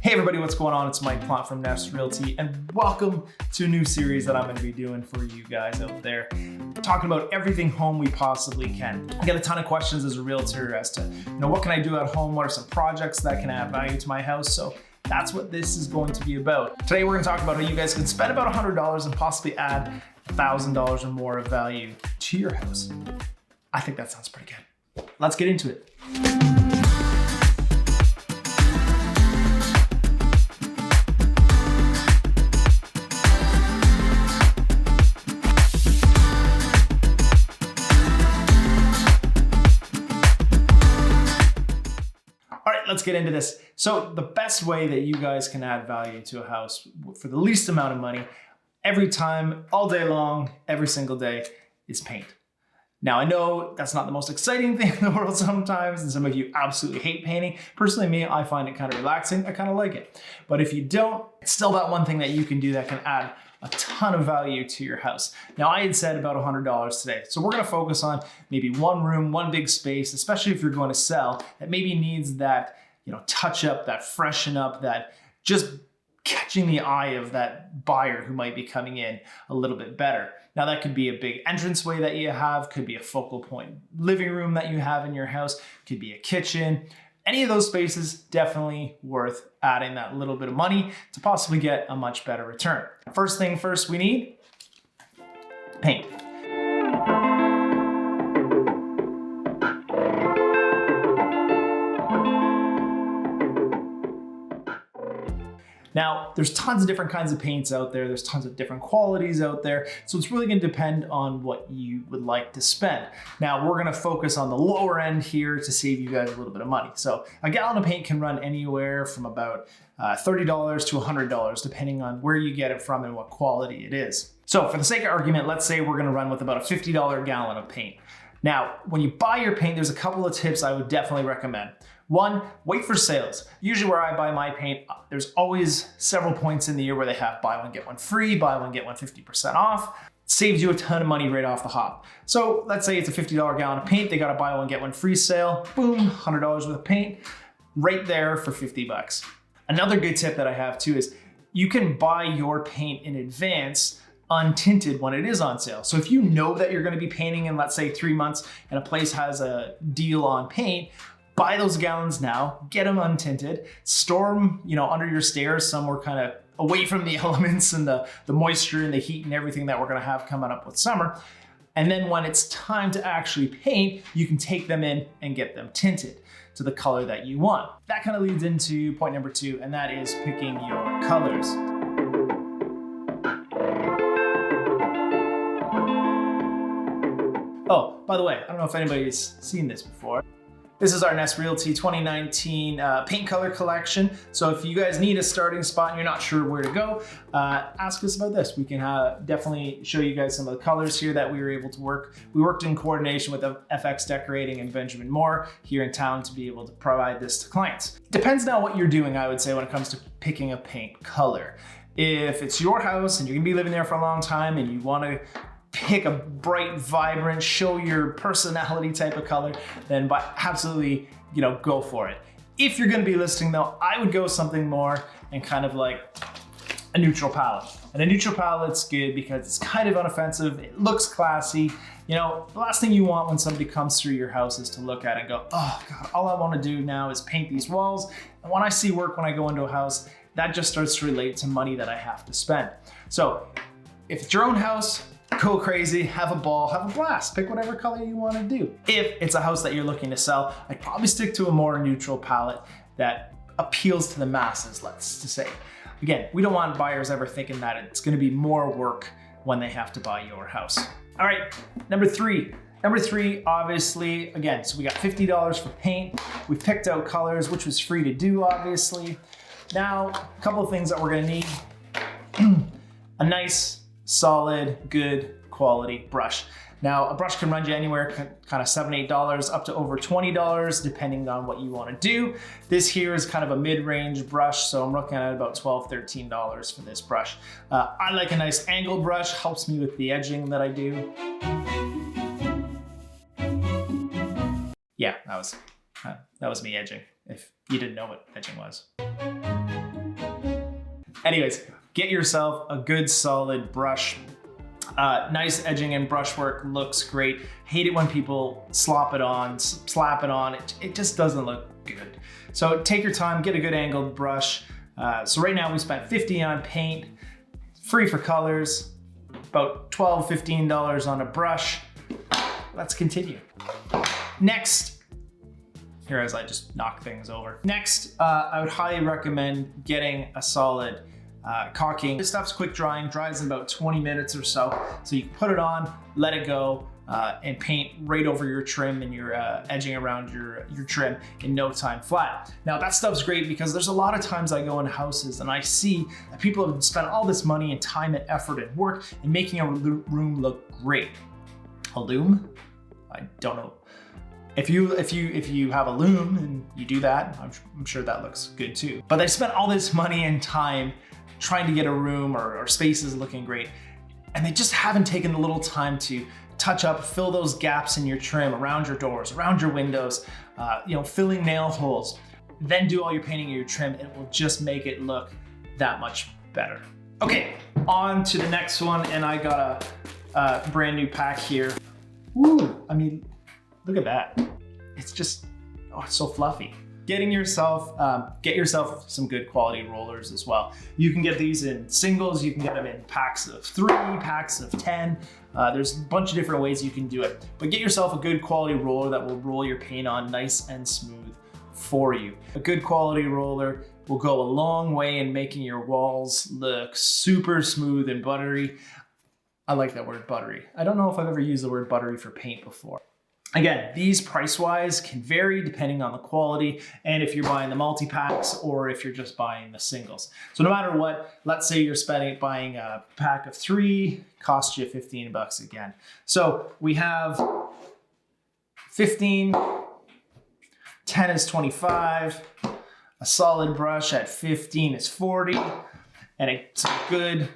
Hey everybody, what's going on? It's Mike Plante from Nest Realty, and welcome to a new series that I'm going to be doing for you guys out there, talking about everything home we possibly can. I get a ton of questions as a realtor as to, what can I do at home? What are some projects that can add value to my house? So that's what this is going to be about. Today we're going to talk about how you guys can spend about $100 and possibly add $1,000 or more of value to your house. I think that sounds pretty good. Let's get into it. Let's get into this. So the best way that you guys can add value to a house for the least amount of money, every time, all day long, every single day, is paint. Now, I know that's not the most exciting thing in the world sometimes, and some of you absolutely hate painting. Personally, me, I find it kind of relaxing. I kind of like it. But if you don't, it's still that one thing that you can do that can add a ton of value to your house. Now, I had said about $100 today. So we're gonna focus on maybe one room, one big space, especially if you're going to sell, that maybe needs that, touch up, that freshen up, that just catching the eye of that buyer who might be coming in a little bit better. Now, that could be a big entranceway that you have, could be a focal point living room that you have in your house, could be a kitchen. Any of those spaces, definitely worth adding that little bit of money to possibly get a much better return. First thing first, we need paint. Now, there's tons of different kinds of paints out there. There's tons of different qualities out there. So it's really gonna depend on what you would like to spend. Now, we're gonna focus on the lower end here to save you guys a little bit of money. So a gallon of paint can run anywhere from about $30 to $100, depending on where you get it from and what quality it is. So for the sake of argument, let's say we're gonna run with about a $50 gallon of paint. Now, when you buy your paint, there's a couple of tips I would definitely recommend. One, wait for sales. Usually where I buy my paint, there's always several points in the year where they have buy one, get one free, buy one, get one 50% off. Saves you a ton of money right off the hop. So let's say it's a $50 gallon of paint, they got a buy one, get one free sale, boom, $100 worth of paint, right there for 50 bucks. Another good tip that I have too is you can buy your paint in advance untinted when it is on sale. So if you know that you're gonna be painting in, let's say 3 months and a place has a deal on paint, buy those gallons now, get them untinted, store them, under your stairs somewhere kind of away from the elements and the moisture and the heat and everything that we're gonna have coming up with summer. And then when it's time to actually paint, you can take them in and get them tinted to the color that you want. That kind of leads into point number 2, and that is picking your colors. Oh, by the way, I don't know if anybody's seen this before. This is our Nest Realty 2019 paint color collection. So if you guys need a starting spot and you're not sure where to go, ask us about this. We can definitely show you guys some of the colors here that we were able to work. We worked in coordination with FX Decorating and Benjamin Moore here in town to be able to provide this to clients. Depends now what you're doing, I would say, when it comes to picking a paint color. If it's your house and you're gonna be living there for a long time and you wanna pick a bright, vibrant, show your personality type of color, then absolutely, go for it. If you're gonna be listing though, I would go something more and kind of like a neutral palette. And a neutral palette's good because it's kind of unoffensive, it looks classy. The last thing you want when somebody comes through your house is to look at it and go, oh God, all I wanna do now is paint these walls. And when I see work when I go into a house, that just starts to relate to money that I have to spend. So if it's your own house, go crazy, have a ball, have a blast, pick whatever color you want to do. If it's a house that you're looking to sell, I'd probably stick to a more neutral palette that appeals to the masses, let's just say. Again, we don't want buyers ever thinking that it's going to be more work when they have to buy your house. All right, number 3. Number 3, obviously, again, so we got $50 for paint. We picked out colors, which was free to do, obviously. Now, a couple of things that we're going to need. A nice, solid, good quality brush. Now, a brush can run you anywhere kind of $7, $8 up to over $20, depending on what you want to do. This here is kind of a mid-range brush, so I'm looking at about $12, $13 for this brush. I like a nice angled brush, helps me with the edging that I do. Yeah, that was me edging, if you didn't know what edging was. Anyways, get yourself a good solid brush. Nice edging and brushwork looks great. Hate it when people slap it on. It just doesn't look good. So take your time, get a good angled brush. So right now we spent $50 on paint, free for colors, about $12, $15 on a brush. Let's continue. Next, here as I just knock things over. Next, I would highly recommend getting a solid caulking. This stuff's quick drying, dries in about 20 minutes or so. So you can put it on, let it go, and paint right over your trim and your edging around your trim in no time flat. Now that stuff's great because there's a lot of times I go in houses and I see that people have spent all this money and time and effort and work in making a room look great. A loom? I don't know. If you have a loom and you do that, I'm sure that looks good too. But they spent all this money and time trying to get a room or spaces looking great, and they just haven't taken the little time to touch up, fill those gaps in your trim, around your doors, around your windows, filling nail holes. Then do all your painting of your trim. It will just make it look that much better. Okay, on to the next one, and I got a brand new pack here. Ooh, I mean, look at that. It's just, oh, it's so fluffy. Get yourself some good quality rollers as well. You can get these in singles, you can get them in packs of 3, packs of 10. There's a bunch of different ways you can do it. But get yourself a good quality roller that will roll your paint on nice and smooth for you. A good quality roller will go a long way in making your walls look super smooth and buttery. I like that word, buttery. I don't know if I've ever used the word buttery for paint before. Again, these price-wise can vary depending on the quality and if you're buying the multi-packs or if you're just buying the singles. So no matter what, let's say you're buying a pack of 3, costs you 15 bucks again. So we have 15, 10 is 25, a solid brush at 15 is 40, and it's a good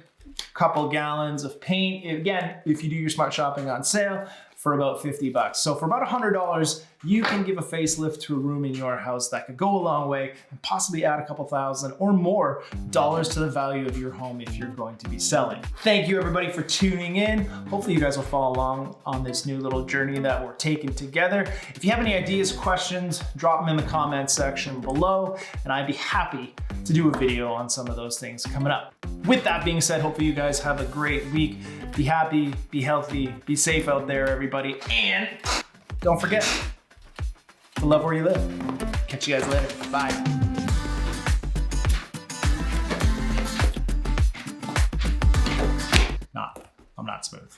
couple gallons of paint. Again, if you do your smart shopping on sale, for about 50 bucks. So for about $100, you can give a facelift to a room in your house that could go a long way and possibly add a couple thousand or more dollars to the value of your home if you're going to be selling. Thank you everybody for tuning in. Hopefully you guys will follow along on this new little journey that we're taking together. If you have any ideas, questions, drop them in the comments section below, and I'd be happy to do a video on some of those things coming up. With that being said, hopefully you guys have a great week. Be happy, be healthy, be safe out there, everybody. And don't forget to love where you live. Catch you guys later. Bye. I'm not smooth.